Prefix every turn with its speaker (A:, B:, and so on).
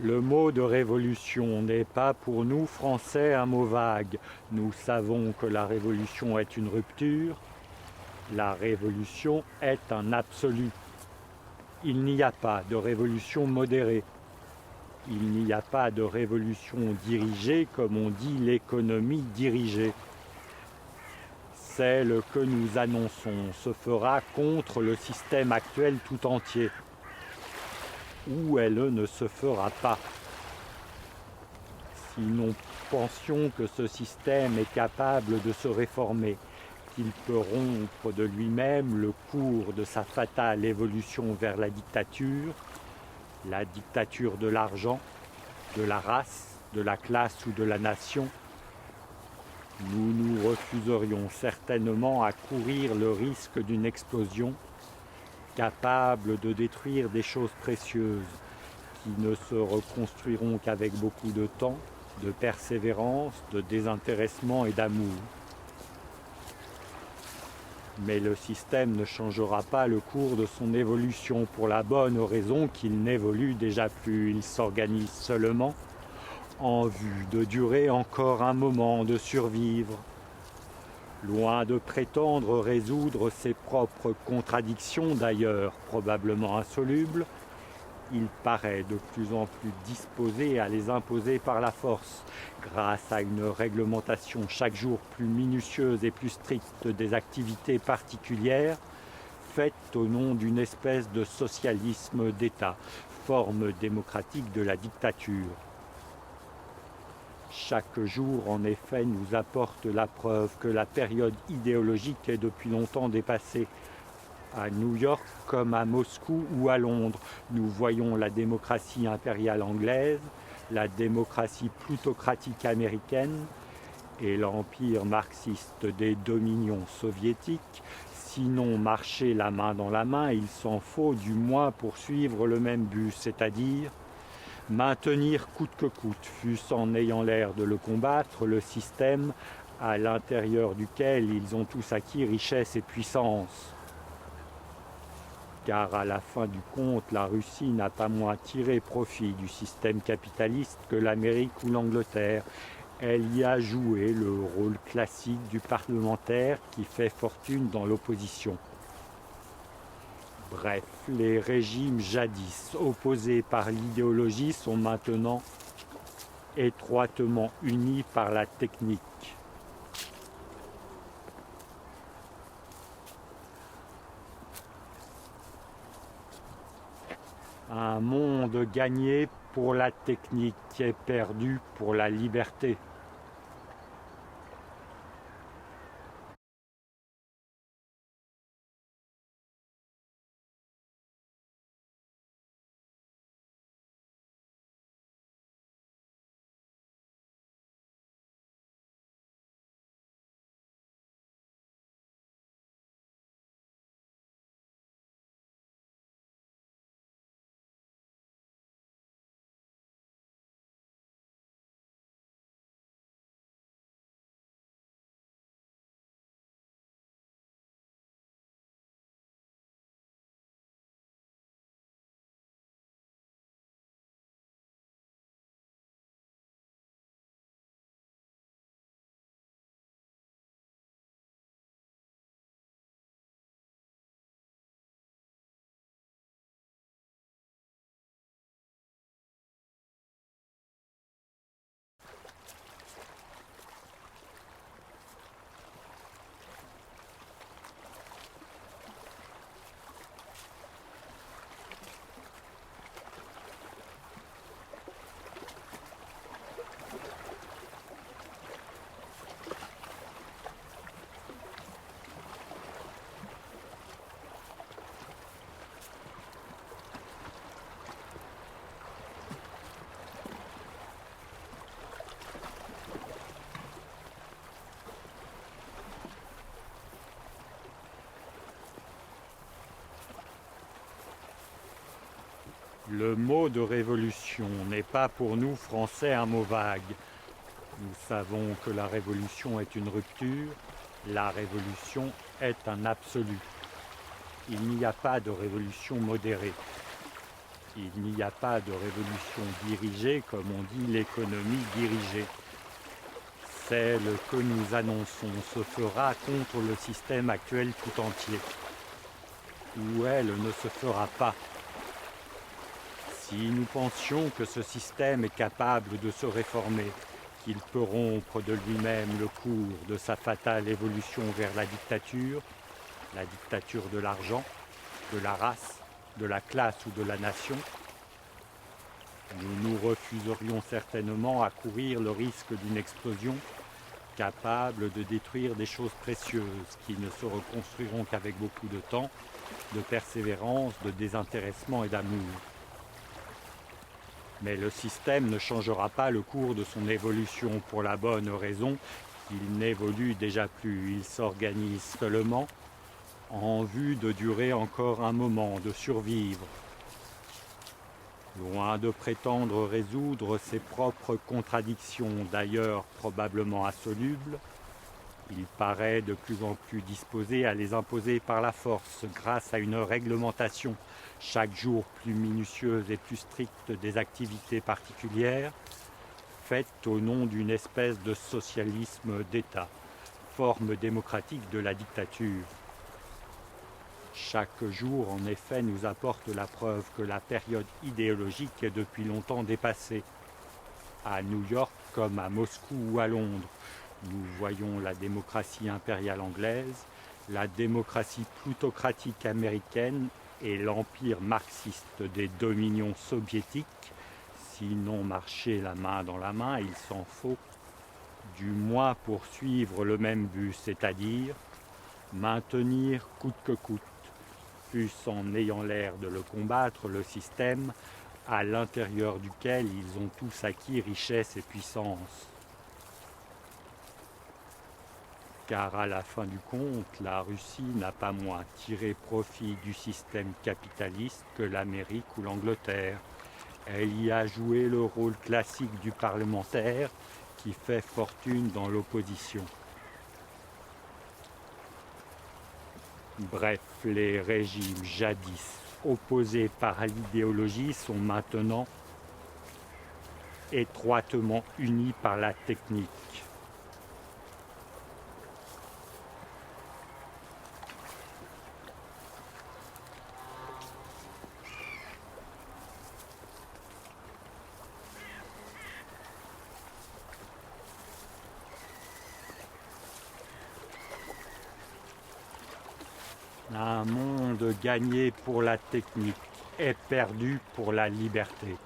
A: Le mot de révolution n'est pas pour nous Français un mot vague. Nous savons que la révolution est une rupture. La révolution est un absolu. Il n'y a pas de révolution modérée. Il n'y a pas de révolution dirigée comme on dit l'économie dirigée. Celle que nous annonçons se fera contre le système actuel tout entier. Ou elle ne se fera pas. Si nous pensions que ce système est capable de se réformer, qu'il peut rompre de lui-même le cours de sa fatale évolution vers la dictature de l'argent, de la race, de la classe ou de la nation, nous nous refuserions certainement à courir le risque d'une explosion capable de détruire des choses précieuses qui ne se reconstruiront qu'avec beaucoup de temps, de persévérance, de désintéressement et d'amour. Mais le système ne changera pas le cours de son évolution pour la bonne raison qu'il n'évolue déjà plus. Il s'organise seulement en vue de durer encore un moment, de survivre. Loin de prétendre résoudre ses propres contradictions, d'ailleurs probablement insolubles, il paraît de plus en plus disposé à les imposer par la force, grâce à une réglementation chaque jour plus minutieuse et plus stricte des activités particulières, faites au nom d'une espèce de socialisme d'État, forme démocratique de la dictature. Chaque jour, en effet, nous apporte la preuve que la période idéologique est depuis longtemps dépassée. À New York comme à Moscou ou à Londres, nous voyons la démocratie impériale anglaise, la démocratie plutocratique américaine et l'empire marxiste des dominions soviétiques. Sinon marcher la main dans la main, il s'en faut du moins poursuivre le même but, c'est-à-dire maintenir coûte que coûte, fût-ce en ayant l'air de le combattre, le système à l'intérieur duquel ils ont tous acquis richesse et puissance. Car à la fin du compte, la Russie n'a pas moins tiré profit du système capitaliste que l'Amérique ou l'Angleterre. Elle y a joué le rôle classique du parlementaire qui fait fortune dans l'opposition. Bref, les régimes jadis opposés par l'idéologie sont maintenant étroitement unis par la technique. Un monde gagné pour la technique est perdu pour la liberté. Le mot de révolution n'est pas pour nous Français un mot vague. Nous savons que la révolution est une rupture, la révolution est un absolu. Il n'y a pas de révolution modérée. Il n'y a pas de révolution dirigée, comme on dit l'économie dirigée. Celle que nous annonçons se fera contre le système actuel tout entier. Ou elle ne se fera pas. Si nous pensions que ce système est capable de se réformer, qu'il peut rompre de lui-même le cours de sa fatale évolution vers la dictature de l'argent, de la race, de la classe ou de la nation, nous nous refuserions certainement à courir le risque d'une explosion capable de détruire des choses précieuses qui ne se reconstruiront qu'avec beaucoup de temps, de persévérance, de désintéressement et d'amour. Mais le système ne changera pas le cours de son évolution pour la bonne raison qu'il n'évolue déjà plus. Il s'organise seulement en vue de durer encore un moment, de survivre. Loin de prétendre résoudre ses propres contradictions, d'ailleurs probablement insolubles, il paraît de plus en plus disposé à les imposer par la force grâce à une réglementation chaque jour plus minutieuse et plus stricte des activités particulières, faite au nom d'une espèce de socialisme d'État, forme démocratique de la dictature. Chaque jour, en effet, nous apporte la preuve que la période idéologique est depuis longtemps dépassée. À New York comme à Moscou ou à Londres, nous voyons la démocratie impériale anglaise, la démocratie plutocratique américaine et l'empire marxiste des dominions soviétiques, sinon marcher la main dans la main, il s'en faut, du moins poursuivre le même but, c'est-à-dire maintenir coûte que coûte, fût en ayant l'air de le combattre, le système à l'intérieur duquel ils ont tous acquis richesse et puissance. Car à la fin du compte, la Russie n'a pas moins tiré profit du système capitaliste que l'Amérique ou l'Angleterre. Elle y a joué le rôle classique du parlementaire qui fait fortune dans l'opposition. Bref, les régimes jadis opposés par l'idéologie sont maintenant étroitement unis par la technique. Un monde gagné pour la technique est perdu pour la liberté.